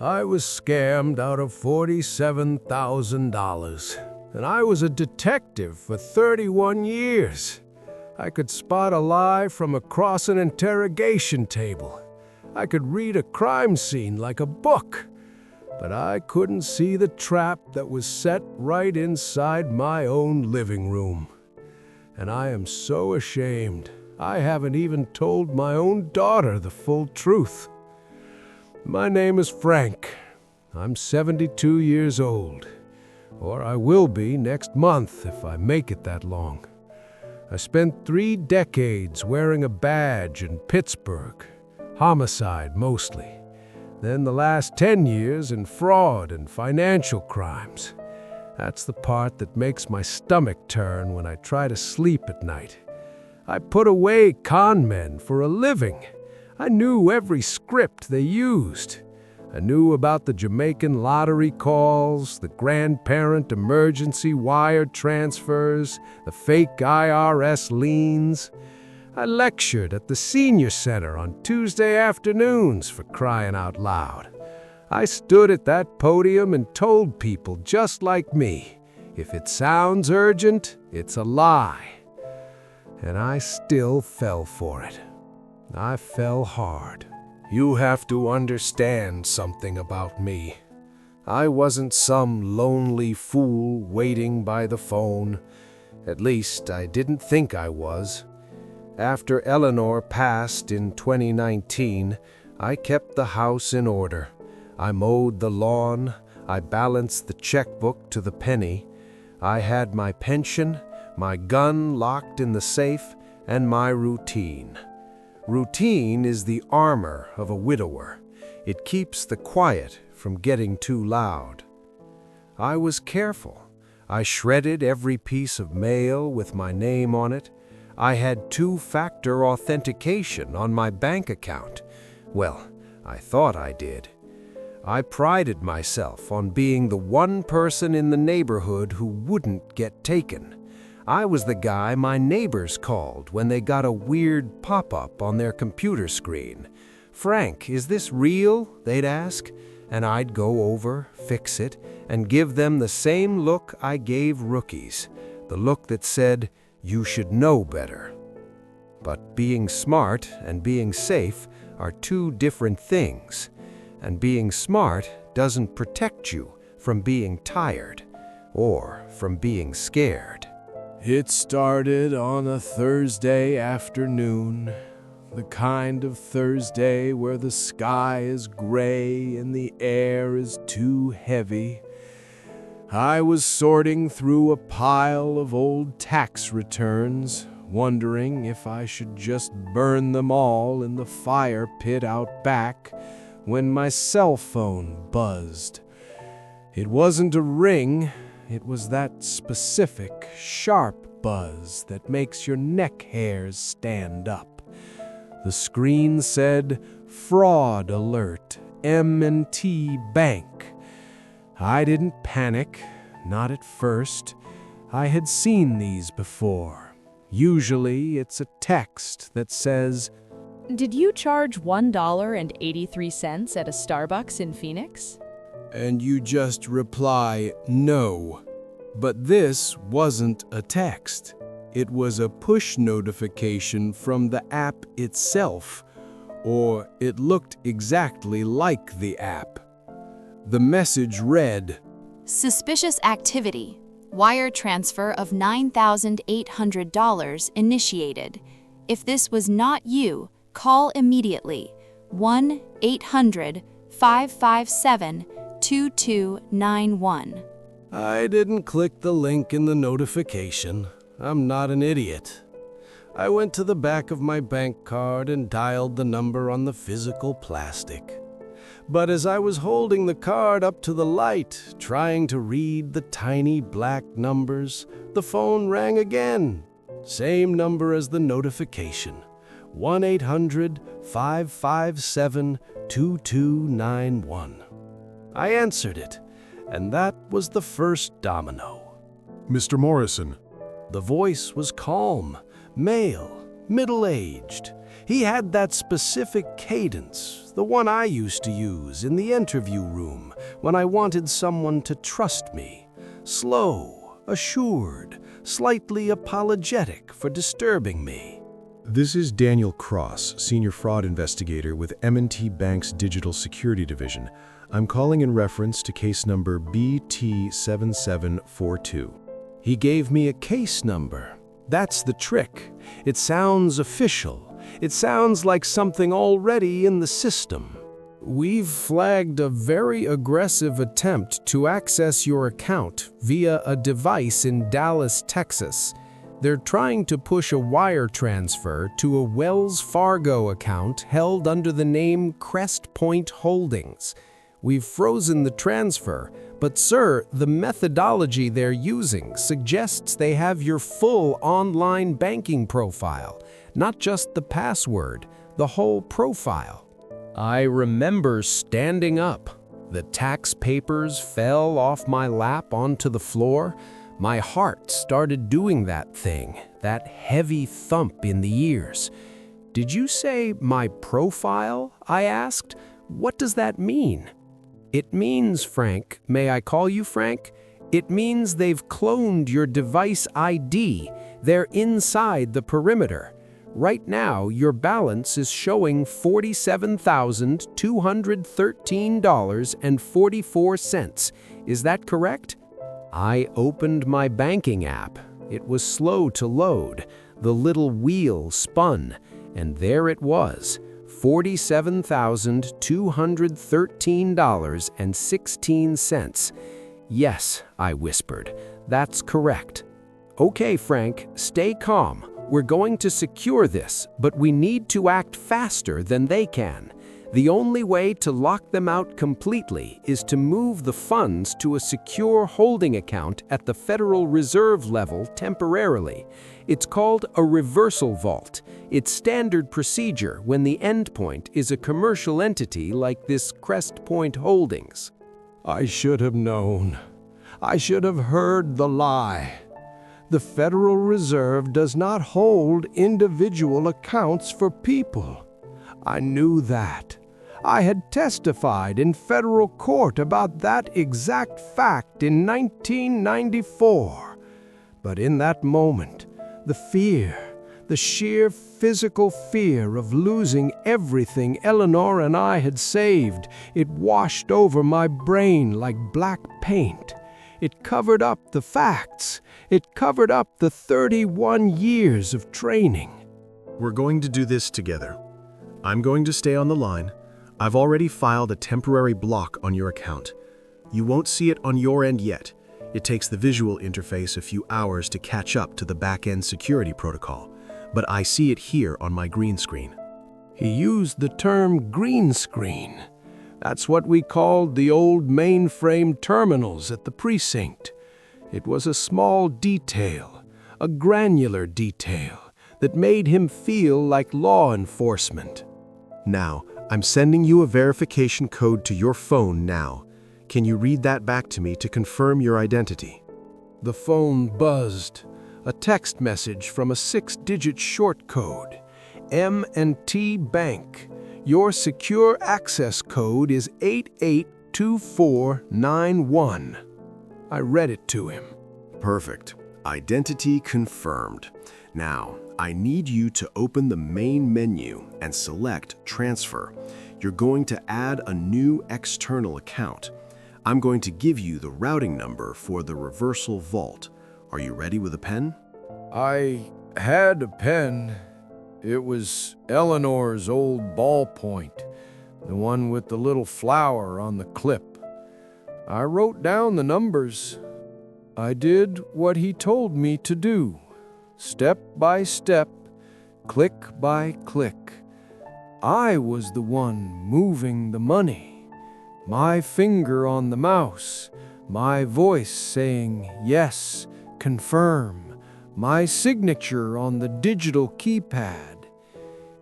I was scammed out of $47,000, and I was a detective for 31 years. I could spot a lie from across an interrogation table. I could read a crime scene like a book, but I couldn't see the trap that was set right inside my own living room. And I am so ashamed. I haven't even told my own daughter the full truth. My name is Frank. I'm 72 years old, or I will be next month if I make it that long. I spent 3 decades wearing a badge in Pittsburgh, homicide mostly. Then the last 10 years in fraud and financial crimes. That's the part that makes my stomach turn when I try to sleep at night. I put away con men for a living. I knew every script they used. I knew about the Jamaican lottery calls, the grandparent emergency wire transfers, the fake IRS liens. I lectured at the senior center on Tuesday afternoons, for crying out loud. I stood at that podium and told people just like me, if it sounds urgent, it's a lie. And I still fell for it. I fell hard. You have to understand something about me. I wasn't some lonely fool waiting by the phone. At least, I didn't think I was. After Eleanor passed in 2019, I kept the house in order. I mowed the lawn, I balanced the checkbook to the penny. I had my pension, my gun locked in the safe, and my routine. Routine is the armor of a widower. It keeps the quiet from getting too loud. I was careful. I shredded every piece of mail with my name on it. I had 2-factor authentication on my bank account. Well, I thought I did. I prided myself on being the one person in the neighborhood who wouldn't get taken. I was the guy my neighbors called when they got a weird pop-up on their computer screen. "Frank, is this real?" they'd ask, and I'd go over, fix it, and give them the same look I gave rookies, the look that said, "You should know better." But being smart and being safe are 2 different things. And being smart doesn't protect you from being tired or from being scared. It started on a Thursday afternoon, the kind of Thursday where the sky is gray and the air is too heavy. I was sorting through a pile of old tax returns, wondering if I should just burn them all in the fire pit out back, when my cell phone buzzed. It wasn't a ring, it was that specific, sharp buzz that makes your neck hairs stand up. The screen said, "Fraud alert, M&T Bank." I didn't panic, not at first. I had seen these before. Usually it's a text that says, "Did you charge $1.83 at a Starbucks in Phoenix?" and you just reply, "No." But this wasn't a text. It was a push notification from the app itself, or it looked exactly like the app. The message read, "Suspicious activity. Wire transfer of $9,800 initiated. If this was not you, call immediately. 1-800-557-2291. I didn't click the link in the notification. I'm not an idiot. I went to the back of my bank card and dialed the number on the physical plastic. But as I was holding the card up to the light, trying to read the tiny black numbers, the phone rang again. Same number as the notification. 1-800-557-2291. I answered it, and that was the first domino. "Mr. Morrison." The voice was calm, male, middle-aged. He had that specific cadence, the one I used to use in the interview room when I wanted someone to trust me. Slow, assured, slightly apologetic for disturbing me. This is Daniel Cross, Senior Fraud Investigator with M&T Bank's Digital Security Division. I'm calling in reference to case number BT7742. He gave me a case number. That's the trick. It sounds official. It sounds like something already in the system. We've flagged a very aggressive attempt to access your account via a device in Dallas, Texas. They're trying to push a wire transfer to a Wells Fargo account held under the name Crest Point Holdings. We've frozen the transfer, but sir, the methodology they're using suggests they have your full online banking profile, not just the password, the whole profile. I remember standing up. The tax papers fell off my lap onto the floor. My heart started doing that thing, that heavy thump in the ears. "Did you say my profile?" I asked. "What does that mean?" "It means, Frank, may I call you Frank? It means they've cloned your device ID. They're inside the perimeter. Right now, your balance is showing $47,213.44. Is that correct?" I opened my banking app. It was slow to load. The little wheel spun, and there it was, $47,213.16. "Yes," I whispered, "that's correct." "Okay, Frank, stay calm. We're going to secure this, but we need to act faster than they can. The only way to lock them out completely is to move the funds to a secure holding account at the Federal Reserve level temporarily. It's called a reversal vault. It's standard procedure when the endpoint is a commercial entity like this Crest Point Holdings." I should have known. I should have heard the lie. The Federal Reserve does not hold individual accounts for people. I knew that. I had testified in federal court about that exact fact in 1994. But in that moment, the fear, the sheer physical fear of losing everything Eleanor and I had saved, it washed over my brain like black paint. It covered up the facts. It covered up the 31 years of training. We're going to do this together. I'm going to stay on the line. I've already filed a temporary block on your account. You won't see it on your end yet. It takes the visual interface a few hours to catch up to the back-end security protocol, but I see it here on my green screen. He used the term green screen. That's what we called the old mainframe terminals at the precinct. It was a small detail, a granular detail, that made him feel like law enforcement. Now, I'm sending you a verification code to your phone now. Can you read that back to me to confirm your identity? The phone buzzed. A text message from a 6-digit short code. M&T Bank. Your secure access code is 882491. I read it to him. Perfect. Identity confirmed. Now, I need you to open the main menu and select Transfer. You're going to add a new external account. I'm going to give you the routing number for the reversal vault. Are you ready with a pen? I had a pen. It was Eleanor's old ballpoint, the one with the little flower on the clip. I wrote down the numbers. I did what he told me to do. Step by step, click by click. I was the one moving the money. My finger on the mouse, my voice saying yes, confirm, my signature on the digital keypad.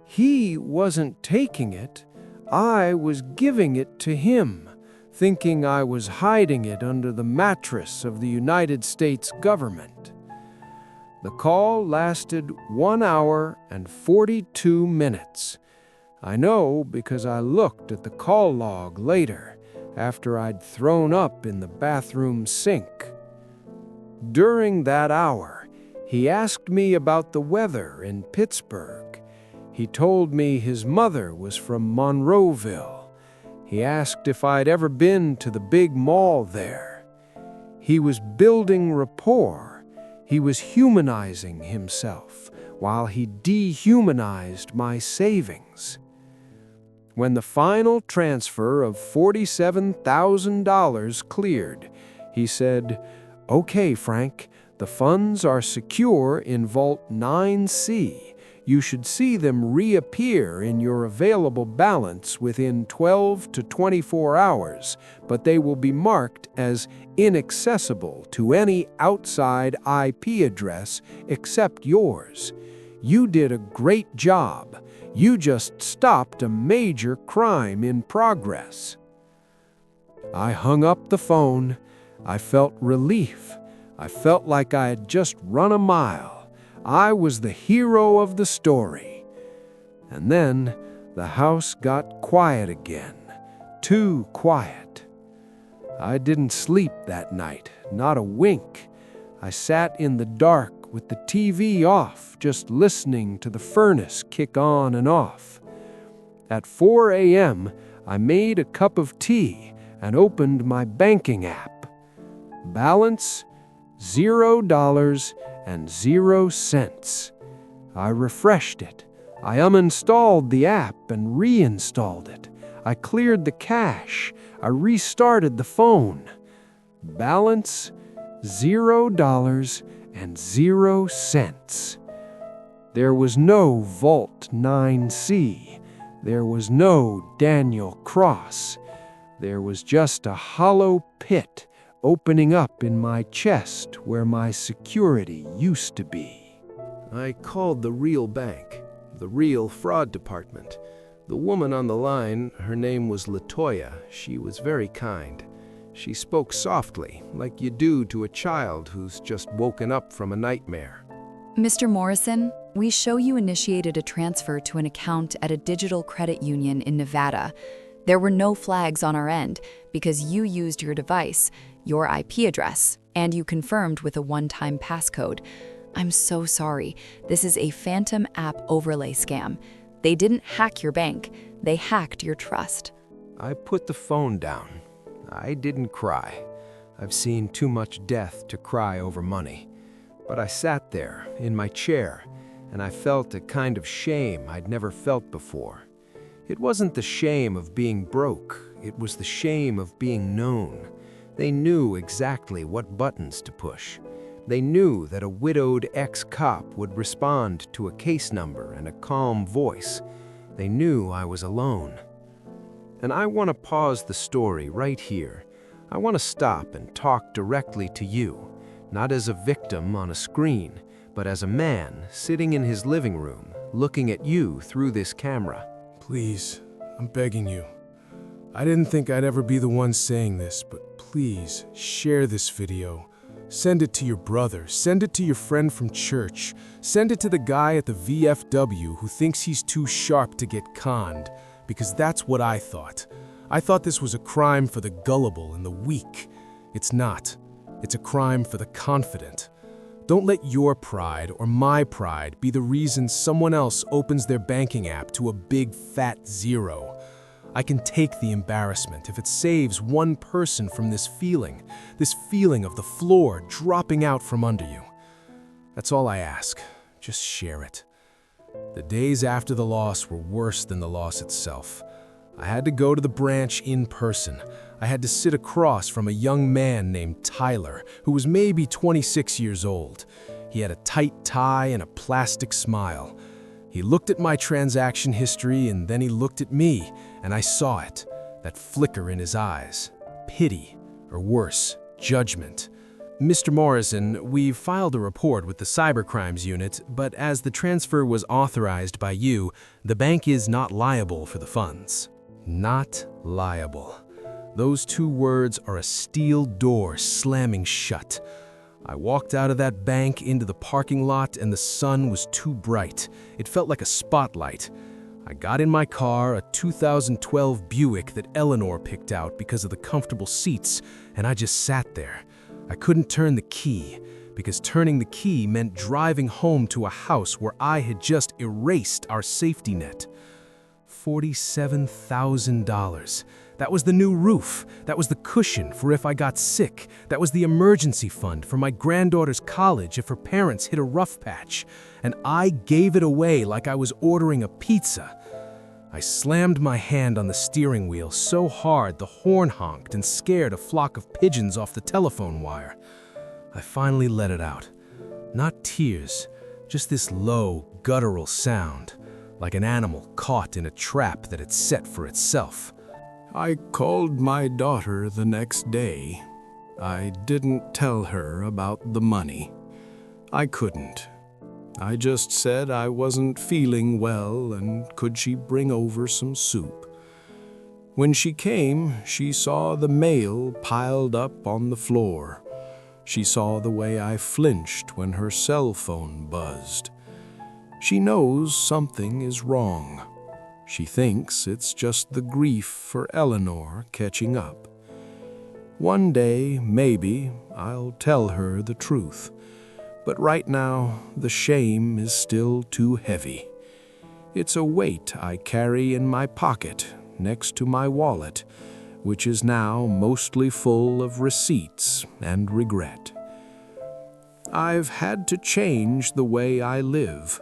He wasn't taking it. I was giving it to him, thinking I was hiding it under the mattress of the United States government. The call lasted 1 hour and 42 minutes. I know because I looked at the call log later, after I'd thrown up in the bathroom sink. During that hour, he asked me about the weather in Pittsburgh. He told me his mother was from Monroeville. He asked if I'd ever been to the big mall there. He was building rapport. He was humanizing himself while he dehumanized my savings. When the final transfer of $47,000 cleared, he said, "Okay, Frank, the funds are secure in Vault 9C. You should see them reappear in your available balance within 12 to 24 hours, but they will be marked as inaccessible to any outside IP address except yours. You did a great job. You just stopped a major crime in progress." I hung up the phone. I felt relief. I felt like I had just run a mile. I was the hero of the story. And then the house got quiet again. Too quiet. I didn't sleep that night, not a wink. I sat in the dark with the TV off, just listening to the furnace kick on and off. At 4 a.m., I made a cup of tea and opened my banking app. Balance, $0.00. I refreshed it. I uninstalled the app and reinstalled it. I cleared the cache. I restarted the phone. Balance, $0.00. There was no Vault 9C. There was no Daniel Cross. There was just a hollow pit opening up in my chest where my security used to be. I called the real bank, the real fraud department. The woman on the line, her name was Latoya. She was very kind. She spoke softly, like you do to a child who's just woken up from a nightmare. Mr. Morrison, we show you initiated a transfer to an account at a digital credit union in Nevada. There were no flags on our end because you used your device, your IP address, and you confirmed with a one-time passcode. I'm so sorry. This is a phantom app overlay scam. They didn't hack your bank. They hacked your trust. I put the phone down. I didn't cry. I've seen too much death to cry over money. But I sat there in my chair, and I felt a kind of shame I'd never felt before. It wasn't the shame of being broke. It was the shame of being known. They knew exactly what buttons to push. They knew that a widowed ex-cop would respond to a case number and a calm voice. They knew I was alone. And I want to pause the story right here. I want to stop and talk directly to you, not as a victim on a screen, but as a man sitting in his living room, looking at you through this camera. Please, I'm begging you. I didn't think I'd ever be the one saying this, but please share this video. Send it to your brother, send it to your friend from church, send it to the guy at the VFW who thinks he's too sharp to get conned, because that's what I thought. I thought this was a crime for the gullible and the weak. It's not. It's a crime for the confident. Don't let your pride or my pride be the reason someone else opens their banking app to a big fat zero. I can take the embarrassment if it saves one person from this feeling of the floor dropping out from under you. That's all I ask. Just share it. The days after the loss were worse than the loss itself. I had to go to the branch in person. I had to sit across from a young man named Tyler, who was maybe 26 years old. He had a tight tie and a plastic smile. He looked at my transaction history and then he looked at me, and I saw it, that flicker in his eyes. Pity, or worse, judgment. Mr. Morrison, we've filed a report with the Cybercrimes Unit, but as the transfer was authorized by you, the bank is not liable for the funds. Not liable. Those two words are a steel door slamming shut. I walked out of that bank into the parking lot and the sun was too bright. It felt like a spotlight. I got in my car, a 2012 Buick that Eleanor picked out because of the comfortable seats, and I just sat there. I couldn't turn the key, because turning the key meant driving home to a house where I had just erased our safety net. $47,000. That was the new roof. That was the cushion for if I got sick. That was the emergency fund for my granddaughter's college if her parents hit a rough patch. And I gave it away like I was ordering a pizza. I slammed my hand on the steering wheel so hard the horn honked and scared a flock of pigeons off the telephone wire. I finally let it out. Not tears, just this low, guttural sound, like an animal caught in a trap that had set for itself. I called my daughter the next day. I didn't tell her about the money. I couldn't. I just said I wasn't feeling well and could she bring over some soup. When she came, she saw the mail piled up on the floor. She saw the way I flinched when her cell phone buzzed. She knows something is wrong. She thinks it's just the grief for Eleanor catching up. One day, maybe, I'll tell her the truth. But right now, the shame is still too heavy. It's a weight I carry in my pocket next to my wallet, which is now mostly full of receipts and regret. I've had to change the way I live.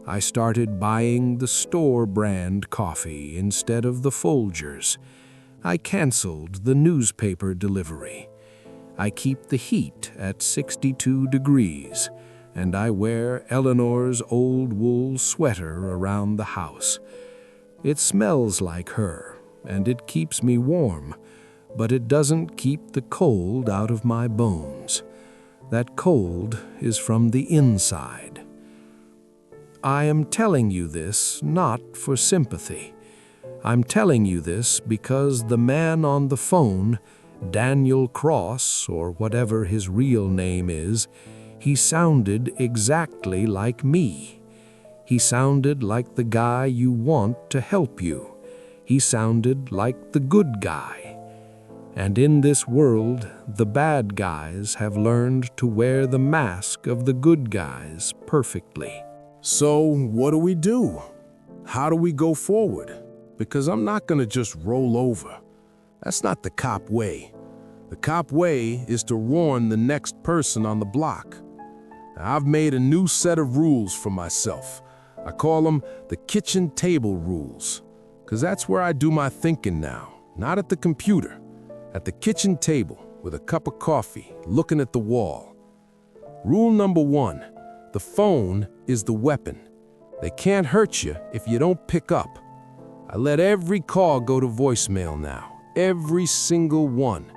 I started buying the store brand coffee instead of the Folgers. I canceled the newspaper delivery. I keep the heat at 62 degrees, and I wear Eleanor's old wool sweater around the house. It smells like her, and it keeps me warm, but it doesn't keep the cold out of my bones. That cold is from the inside. I am telling you this not for sympathy. I'm telling you this because the man on the phone, Daniel Cross, or whatever his real name is, he sounded exactly like me. He sounded like the guy you want to help you. He sounded like the good guy. And in this world, the bad guys have learned to wear the mask of the good guys perfectly. So, what do? How do we go forward? Because I'm not gonna just roll over. That's not the cop way. The cop way is to warn the next person on the block. Now, I've made a new set of rules for myself. I call them the kitchen table rules, because that's where I do my thinking now, not at the computer. At the kitchen table, with a cup of coffee, looking at the wall. Rule number 1, the phone is the weapon. They can't hurt you if you don't pick up. I let every call go to voicemail now, every single one.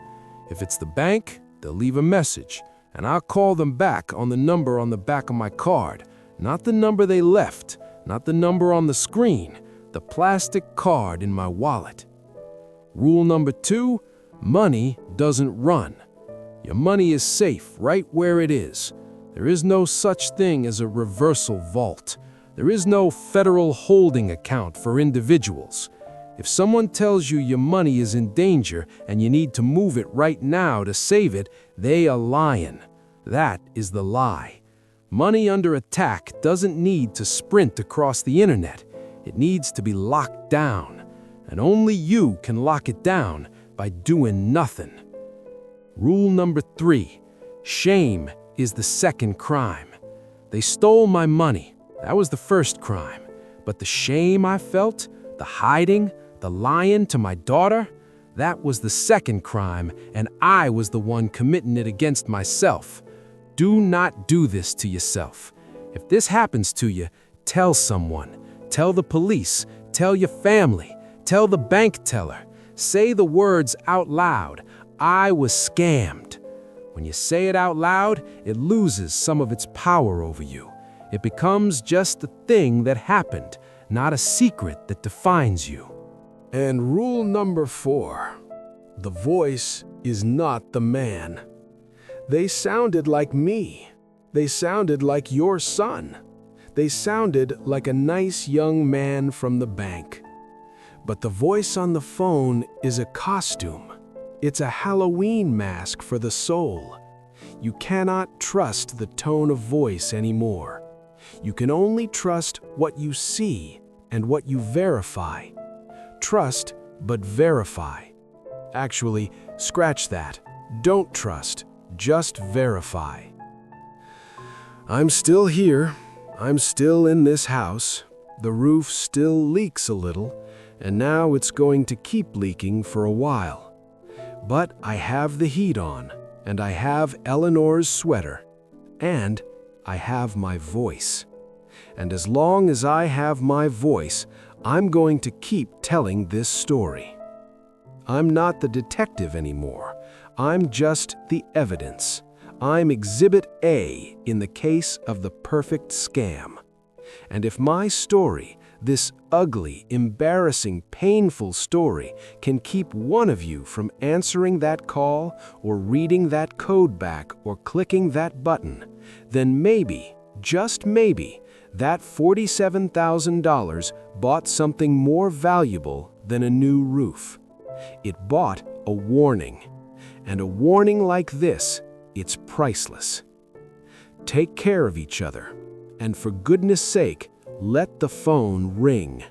If it's the bank, they'll leave a message, and I'll call them back on the number on the back of my card, not the number they left, not the number on the screen, the plastic card in my wallet. Rule number 2, money doesn't run. Your money is safe right where it is. There is no such thing as a reversal vault. There is no federal holding account for individuals. If someone tells you your money is in danger and you need to move it right now to save it, they are lying. That is the lie. Money under attack doesn't need to sprint across the internet. It needs to be locked down. And only you can lock it down by doing nothing. Rule number 3, shame is the second crime. They stole my money. That was the first crime. But the shame I felt, the hiding, the lying to my daughter, that was the second crime, and I was the one committing it against myself. Do not do this to yourself. If this happens to you, tell someone. Tell the police. Tell your family. Tell the bank teller. Say the words out loud. I was scammed. When you say it out loud, it loses some of its power over you. It becomes just a thing that happened, not a secret that defines you. And rule number 4, the voice is not the man. They sounded like me. They sounded like your son. They sounded like a nice young man from the bank. But the voice on the phone is a costume. It's a Halloween mask for the soul. You cannot trust the tone of voice anymore. You can only trust what you see and what you verify. Trust, but verify. Actually, scratch that. Don't trust, just verify. I'm still here. I'm still in this house. The roof still leaks a little, and now it's going to keep leaking for a while. But I have the heat on, and I have Eleanor's sweater, and I have my voice. And as long as I have my voice, I'm going to keep telling this story. I'm not the detective anymore. I'm just the evidence. I'm Exhibit A in the case of the perfect scam. And if my story, this ugly, embarrassing, painful story, can keep one of you from answering that call or reading that code back or clicking that button, then maybe, just maybe, that $47,000 bought something more valuable than a new roof. It bought a warning. And a warning like this, it's priceless. Take care of each other, and for goodness sake, let the phone ring.